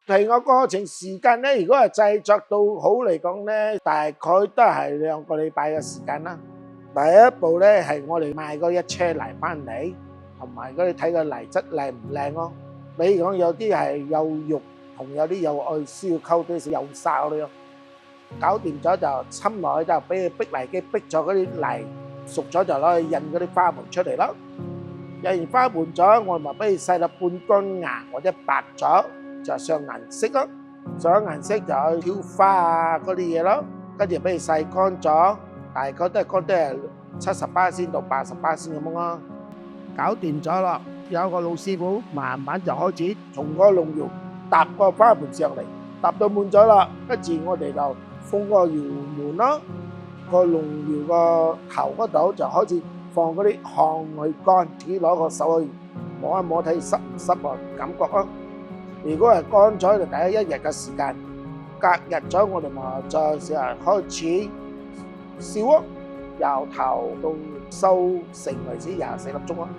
成個過程時間咧，如果係製作到好嚟講咧，大概都係2個禮拜嘅時間啦。第一步咧係我哋買嗰一車泥翻嚟，同埋嗰啲睇個泥質靚唔靚咯。比如講有啲係有肉，同有啲有愛燒溝啲有沙嗰啲咯。搞掂咗就侵落去就俾佢逼泥機逼咗嗰啲泥熟咗就攞去印嗰啲花盆出嚟咯。印完花盆咗，我咪俾佢曬到半乾硬或者白咗，就上顏色咯。上顏色就去挑花啊嗰啲嘢咯，跟住俾佢曬乾咗，大概都係乾得係70%到80%咁樣咯。搞掂咗咯，有個老師傅慢慢就開始從個龍窯搭個花盆上嚟，搭到滿咗啦，跟住我哋就封個窯門咯。個龍窯個頭嗰度就開始放嗰啲烘去乾，自己攞個手去摸一摸睇濕唔濕個感覺咯。如果係乾咗就第一日嘅時間，隔日咗我哋咪再開始燒咯，由頭到收成為止24粒鐘咯。